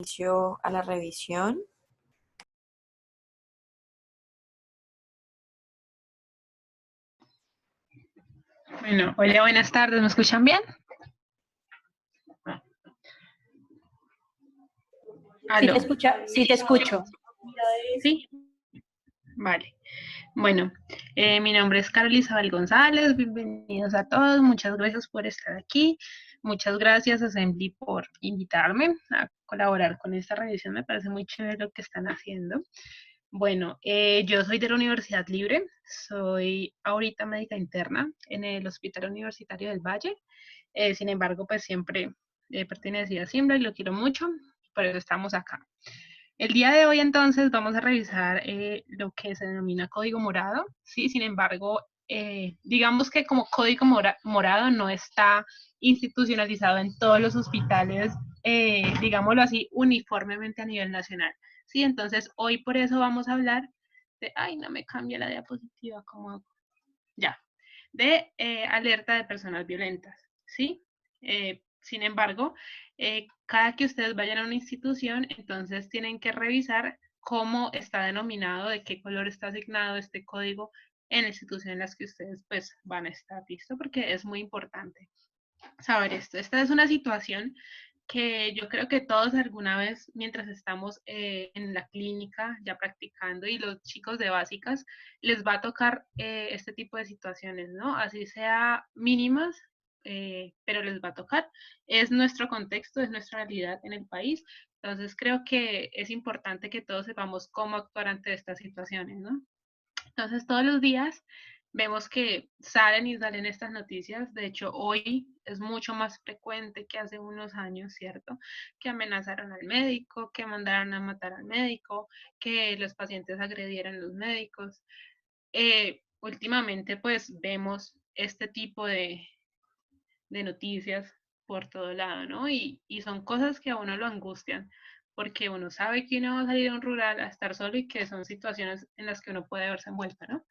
inicio a la revisión. Bueno, hola, buenas tardes, ¿me escuchan bien? Sí ¿Aló? sí te escucho. ¿Sí? Vale. Bueno, mi nombre es Carol Isabel González, bienvenidos a todos, muchas gracias por estar aquí, muchas gracias a Assembly por invitarme a colaborar con esta revisión, me parece muy chévere lo que están haciendo. Bueno, yo soy de la Universidad Libre, soy ahorita médica interna en el Hospital Universitario del Valle, sin embargo, pues siempre he pertenecido a Simbra y lo quiero mucho, por eso estamos acá. El día de hoy entonces vamos a revisar lo que se denomina código morado, ¿sí? Sin embargo, digamos que como código morado no está institucionalizado en todos los hospitales, digámoslo así, uniformemente a nivel nacional, ¿sí? Entonces hoy por eso vamos a hablar de, ay, no me cambia la diapositiva, ¿cómo hago? Ya, de alerta de personas violentas, ¿sí? Sin embargo, cada que ustedes vayan a una institución, entonces tienen que revisar cómo está denominado, de qué color está asignado este código en la institución en las que ustedes pues van a estar, ¿listo? Porque es muy importante saber esto. Esta es una situación que yo creo que todos alguna vez, mientras estamos en la clínica ya practicando y los chicos de básicas, les va a tocar este tipo de situaciones, ¿no? Así sea mínimas, pero les va a tocar. Es nuestro contexto, es nuestra realidad en el país. Entonces creo que es importante que todos sepamos cómo actuar ante estas situaciones, ¿no? Entonces, todos los días vemos que salen y salen estas noticias. De hecho, hoy es mucho más frecuente que hace unos años, ¿cierto? Que amenazaron al médico, que mandaron a matar al médico, que los pacientes agredieran a los médicos. Últimamente, pues, vemos este tipo de noticias por todo lado, ¿no? Y son cosas que a uno lo angustian, porque uno sabe que uno va a salir a un rural a estar solo y que son situaciones en las que uno puede verse envuelto, ¿no?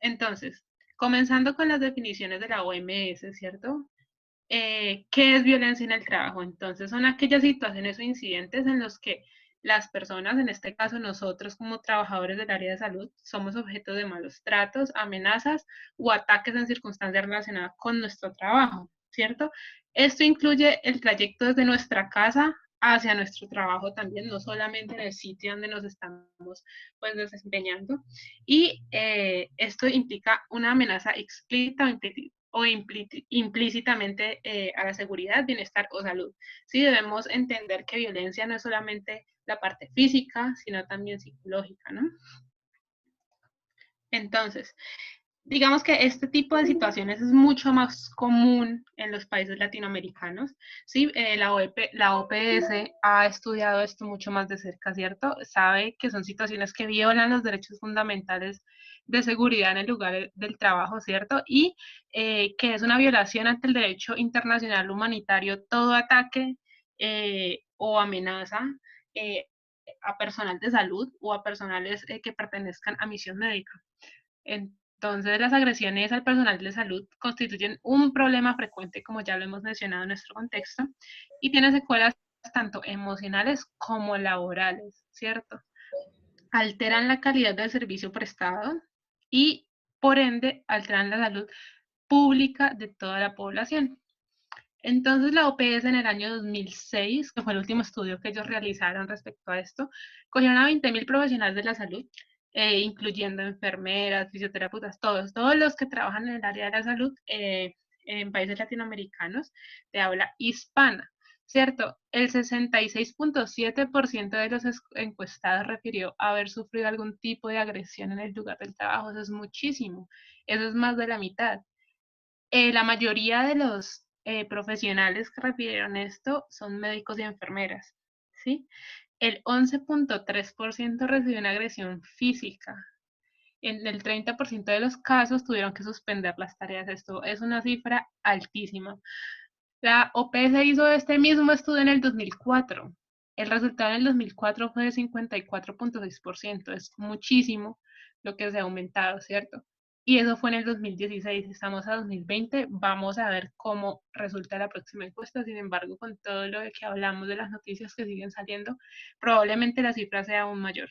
Entonces, comenzando con las definiciones de la OMS, ¿cierto? ¿Qué es violencia en el trabajo? Entonces, son aquellas situaciones o incidentes en los que las personas, en este caso nosotros como trabajadores del área de salud, somos objeto de malos tratos, amenazas o ataques en circunstancias relacionadas con nuestro trabajo, ¿cierto? Esto incluye el trayecto desde nuestra casa hacia nuestro trabajo también, no solamente en el sitio donde nos estamos pues desempeñando. Y esto implica una amenaza explícita o implícitamente a la seguridad, bienestar o salud. Sí, debemos entender que violencia no es solamente la parte física, sino también psicológica, ¿no? Entonces, digamos que este tipo de situaciones es mucho más común en los países latinoamericanos, ¿sí? La OPS ha estudiado esto mucho más de cerca, ¿cierto? Sabe que son situaciones que violan los derechos fundamentales de seguridad en el lugar del trabajo, ¿cierto? Y que es una violación ante el derecho internacional humanitario todo ataque o amenaza a personal de salud o a personales que pertenezcan a misión médica. Entonces, las agresiones al personal de salud constituyen un problema frecuente, como ya lo hemos mencionado en nuestro contexto, y tiene secuelas tanto emocionales como laborales, ¿cierto? Alteran la calidad del servicio prestado y, por ende, alteran la salud pública de toda la población. Entonces, la OPS en el año 2006, que fue el último estudio que ellos realizaron respecto a esto, cogieron a 20.000 profesionales de la salud, incluyendo enfermeras, fisioterapeutas, todos los que trabajan en el área de la salud en países latinoamericanos de habla hispana, ¿cierto? El 66.7% de los encuestados refirió haber sufrido algún tipo de agresión en el lugar del trabajo. Eso es muchísimo, eso es más de la mitad. La mayoría de los profesionales que refirieron esto son médicos y enfermeras, ¿sí? El 11.3% recibió una agresión física. En el 30% de los casos tuvieron que suspender las tareas. Esto es una cifra altísima. La OPS hizo este mismo estudio en el 2004. El resultado en el 2004 fue de 54.6%. Es muchísimo lo que se ha aumentado, ¿cierto? y eso fue en el 2016, estamos a 2020, vamos a ver cómo resulta la próxima encuesta. Sin embargo, con todo lo de que hablamos de las noticias que siguen saliendo, probablemente la cifra sea aún mayor.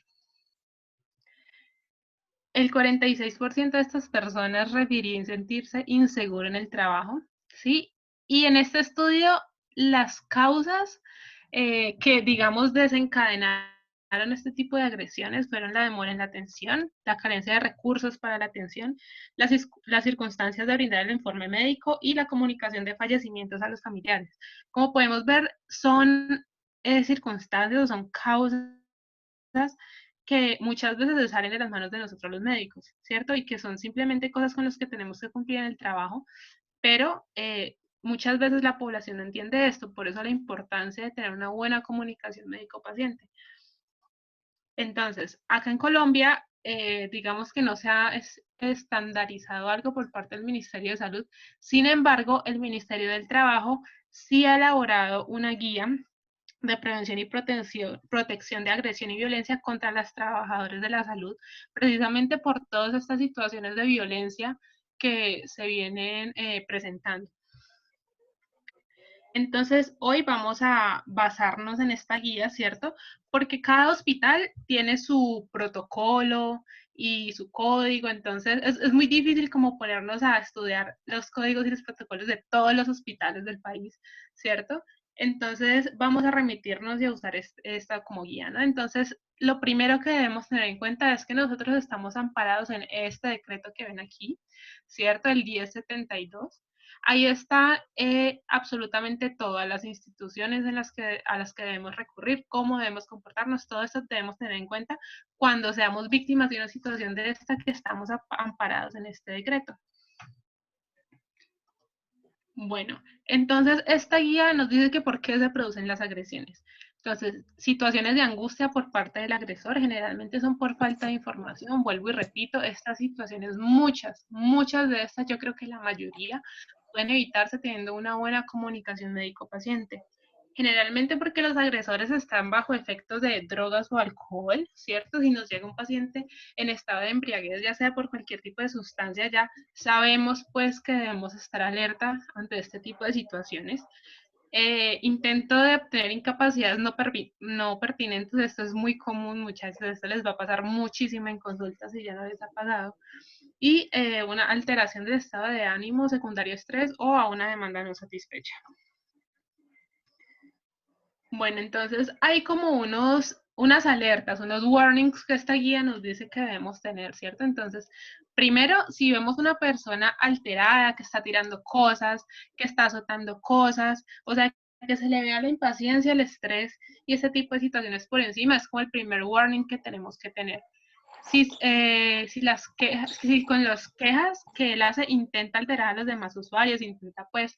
El 46% de estas personas refirió sentirse inseguro en el trabajo, ¿sí? Y en este estudio, las causas que, digamos, desencadenaron este tipo de agresiones fueron la demora en la atención, la carencia de recursos para la atención, las circunstancias de brindar el informe médico y la comunicación de fallecimientos a los familiares. Como podemos ver, son circunstancias o son causas que muchas veces se salen de las manos de nosotros los médicos, ¿cierto? Y que son simplemente cosas con las que tenemos que cumplir en el trabajo, pero muchas veces la población no entiende esto, por eso la importancia de tener una buena comunicación médico-paciente. Entonces, acá en Colombia, digamos que no se ha estandarizado algo por parte del Ministerio de Salud, sin embargo, el Ministerio del Trabajo sí ha elaborado una guía de prevención y protección de agresión y violencia contra los trabajadores de la salud, precisamente por todas estas situaciones de violencia que se vienen presentando. Entonces, hoy vamos a basarnos en esta guía, ¿cierto? Porque cada hospital tiene su protocolo y su código, entonces es muy difícil como ponernos a estudiar los códigos y los protocolos de todos los hospitales del país, ¿cierto? Entonces, vamos a remitirnos y a usar esta como guía, ¿no? Entonces, lo primero que debemos tener en cuenta es que nosotros estamos amparados en este decreto que ven aquí, ¿cierto? El 1072. Ahí está absolutamente todas las instituciones a las que debemos recurrir, cómo debemos comportarnos, todo esto debemos tener en cuenta cuando seamos víctimas de una situación de esta que estamos amparados en este decreto. Bueno, entonces esta guía nos dice que por qué se producen las agresiones. Entonces, situaciones de angustia por parte del agresor generalmente son por falta de información. Vuelvo y repito, estas situaciones, muchas de estas, yo creo que la mayoría, pueden evitarse teniendo una buena comunicación médico-paciente. Generalmente porque los agresores están bajo efectos de drogas o alcohol, ¿cierto? Si nos llega un paciente en estado de embriaguez, ya sea por cualquier tipo de sustancia, ya sabemos pues que debemos estar alerta ante este tipo de situaciones. Intento de obtener incapacidades no pertinentes, esto es muy común, muchas veces esto les va a pasar muchísimo en consultas si ya no les ha pasado. Y una alteración del estado de ánimo, secundario estrés o a una demanda no satisfecha. Bueno, entonces hay como unas alertas, unos warnings que esta guía nos dice que debemos tener, ¿cierto? Entonces, primero, si vemos una persona alterada, que está tirando cosas, que está azotando cosas, o sea, que se le vea la impaciencia, el estrés y ese tipo de situaciones por encima, es como el primer warning que tenemos que tener. Si con las quejas que él hace intenta alterar a los demás usuarios, intenta pues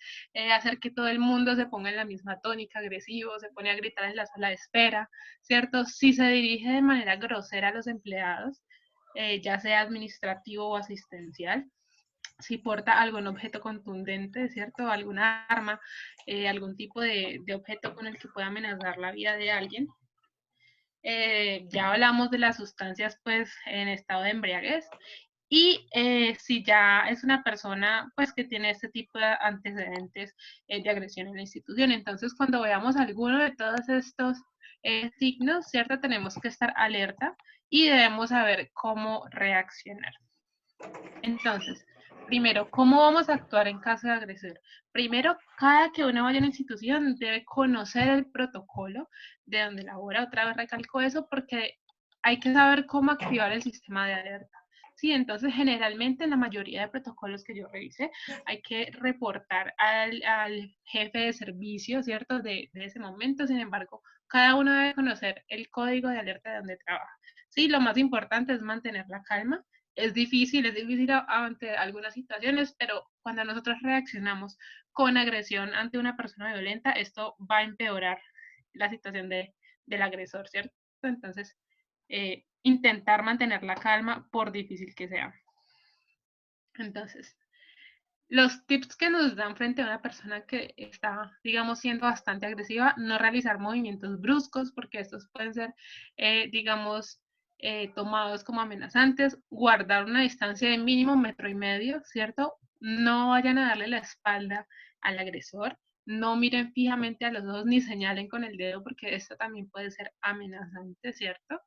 hacer que todo el mundo se ponga en la misma tónica, agresivo, se pone a gritar en la sala de espera, ¿cierto? Si se dirige de manera grosera a los empleados, ya sea administrativo o asistencial, si porta algún objeto contundente, ¿cierto? Alguna arma, algún tipo de objeto con el que pueda amenazar la vida de alguien. Ya hablamos de las sustancias pues en estado de embriaguez y si ya es una persona pues que tiene este tipo de antecedentes de agresión en la institución. Entonces cuando veamos alguno de todos estos signos, ¿cierto? Tenemos que estar alerta y debemos saber cómo reaccionar. Entonces, primero, ¿cómo vamos a actuar en caso de agresión? Primero, cada que uno vaya a una institución debe conocer el protocolo de donde labora. Otra vez recalco eso porque hay que saber cómo activar el sistema de alerta. Sí, entonces generalmente en la mayoría de protocolos que yo revisé hay que reportar al jefe de servicio, ¿cierto? De ese momento. Sin embargo, cada uno debe conocer el código de alerta de donde trabaja. Sí, lo más importante es mantener la calma. Es difícil ante algunas situaciones, pero cuando nosotros reaccionamos con agresión ante una persona violenta, esto va a empeorar la situación del agresor, ¿cierto? Entonces, intentar mantener la calma por difícil que sea. Entonces, los tips que nos dan frente a una persona que está, digamos, siendo bastante agresiva, no realizar movimientos bruscos, porque estos pueden ser, digamos, tomados como amenazantes, guardar una distancia de mínimo 1,5 metros, ¿cierto? No vayan a darle la espalda al agresor, no miren fijamente a los ojos ni señalen con el dedo porque esto también puede ser amenazante, ¿cierto?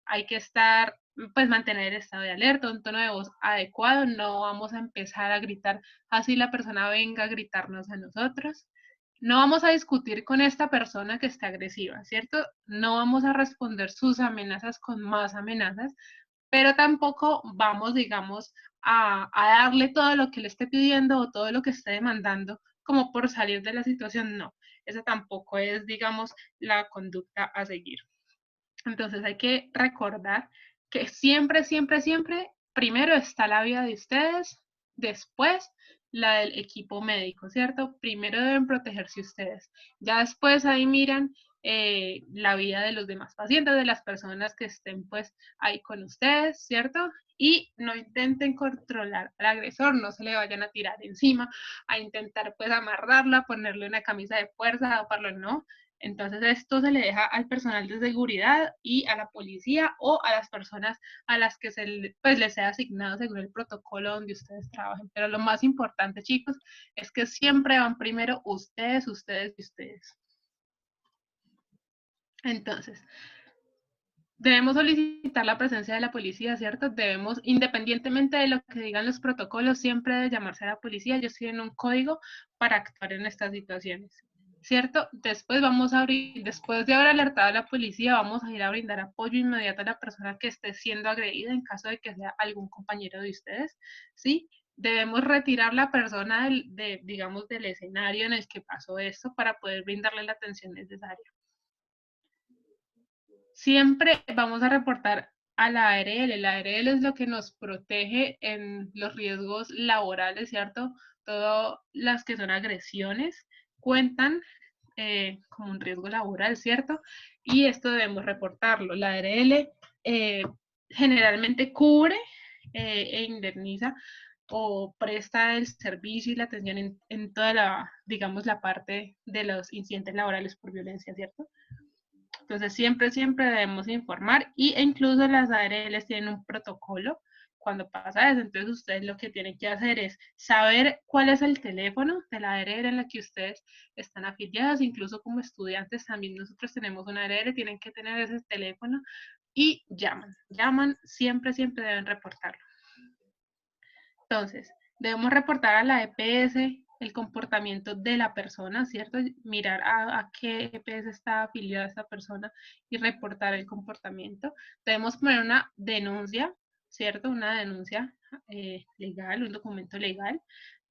Hay que estar, pues mantener el estado de alerta, un tono de voz adecuado, no vamos a empezar a gritar así la persona venga a gritarnos a nosotros. No vamos a discutir con esta persona que está agresiva, ¿cierto? No vamos a responder sus amenazas con más amenazas, pero tampoco vamos, digamos, a darle todo lo que le esté pidiendo o todo lo que esté demandando como por salir de la situación. No, esa tampoco es, digamos, la conducta a seguir. Entonces hay que recordar que siempre, siempre, siempre, primero está la vida de ustedes, después la del equipo médico, ¿cierto? Primero deben protegerse ustedes. Ya después ahí miran la vida de los demás pacientes, de las personas que estén pues ahí con ustedes, ¿cierto? Y no intenten controlar al agresor, no se le vayan a tirar encima, a intentar pues amarrarla, ponerle una camisa de fuerza, doparlo, no. Entonces esto se le deja al personal de seguridad y a la policía o a las personas a las que pues, les sea asignado según el protocolo donde ustedes trabajen. Pero lo más importante, chicos, es que siempre van primero ustedes, ustedes y ustedes. Entonces, debemos solicitar la presencia de la policía, ¿cierto? Debemos, independientemente de lo que digan los protocolos, siempre debe llamarse a la policía. Ellos tienen un código para actuar en estas situaciones, ¿cierto? Después vamos a abrir, después de haber alertado a la policía, vamos a ir a brindar apoyo inmediato a la persona que esté siendo agredida en caso de que sea algún compañero de ustedes, ¿sí? Debemos retirar la persona digamos, del escenario en el que pasó esto para poder brindarle la atención necesaria. Siempre vamos a reportar a la ARL. La ARL es lo que nos protege en los riesgos laborales, ¿cierto? Todas las que son agresiones cuentan como un riesgo laboral, ¿cierto? Y esto debemos reportarlo. La ARL generalmente cubre e indemniza o presta el servicio y la atención en toda la, digamos, la parte de los incidentes laborales por violencia, ¿cierto? Entonces, siempre, siempre debemos informar e incluso las ARLs tienen un protocolo cuando pasa eso. Entonces, ustedes lo que tienen que hacer es saber cuál es el teléfono de la ARL en la que ustedes están afiliados. Incluso como estudiantes también nosotros tenemos una ARL, tienen que tener ese teléfono y llaman, siempre, siempre deben reportarlo. Entonces, debemos reportar a la EPS el comportamiento de la persona, ¿cierto? Mirar a qué EPS está afiliada esta persona y reportar el comportamiento. Debemos poner una denuncia, ¿cierto? Una denuncia legal, un documento legal.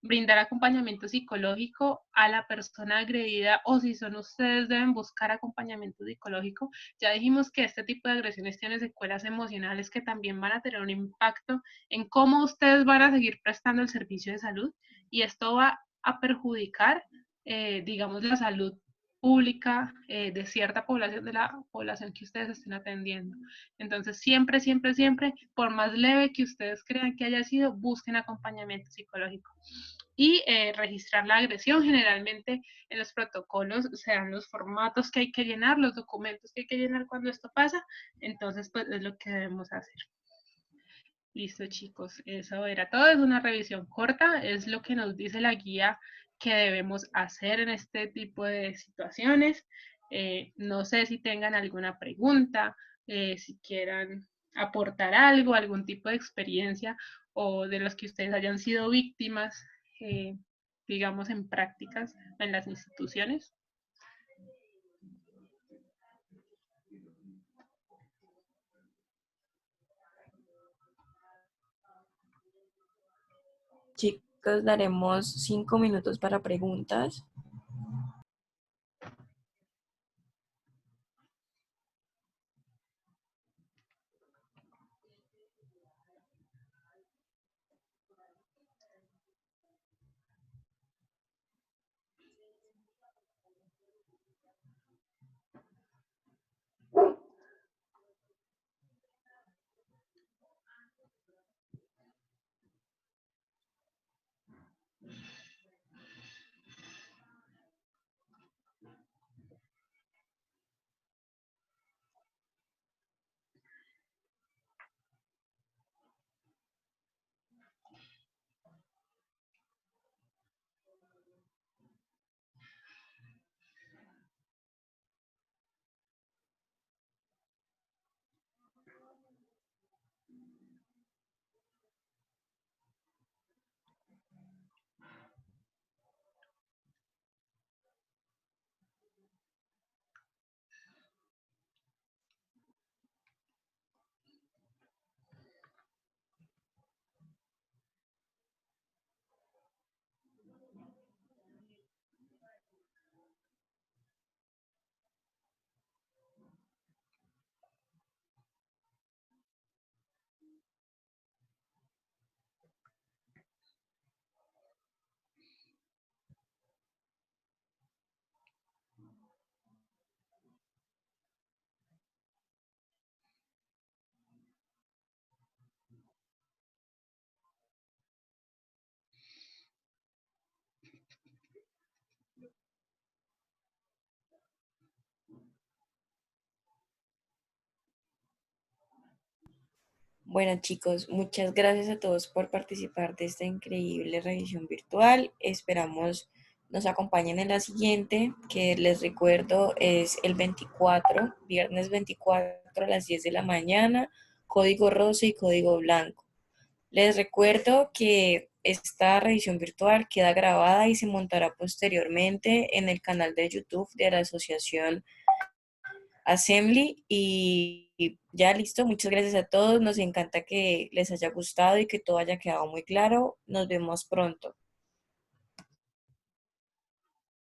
Brindar acompañamiento psicológico a la persona agredida o si son ustedes deben buscar acompañamiento psicológico. Ya dijimos que este tipo de agresiones tienen secuelas emocionales que también van a tener un impacto en cómo ustedes van a seguir prestando el servicio de salud y esto va a perjudicar, digamos, la salud pública de cierta población, de la población que ustedes estén atendiendo. Entonces, siempre, siempre, siempre, por más leve que ustedes crean que haya sido, busquen acompañamiento psicológico. Y registrar la agresión, generalmente en los protocolos se dan los formatos que hay que llenar, los documentos que hay que llenar cuando esto pasa, entonces pues es lo que debemos hacer. Listo, chicos, eso era todo. Es una revisión corta, es lo que nos dice la guía que debemos hacer en este tipo de situaciones. No sé si tengan alguna pregunta, si quieran aportar algo, algún tipo de experiencia o de los que ustedes hayan sido víctimas, digamos, en prácticas en las instituciones. Chicos, daremos 5 minutos para preguntas. Bueno, chicos, muchas gracias a todos por participar de esta increíble revisión virtual. Esperamos nos acompañen en la siguiente, que les recuerdo es el 24, viernes 24 a las 10 de la mañana, código rosa y código blanco. Les recuerdo que esta revisión virtual queda grabada y se montará posteriormente en el canal de YouTube de la Asociación Assembly y ya listo. Muchas gracias a todos. Nos encanta que les haya gustado y que todo haya quedado muy claro. Nos vemos pronto.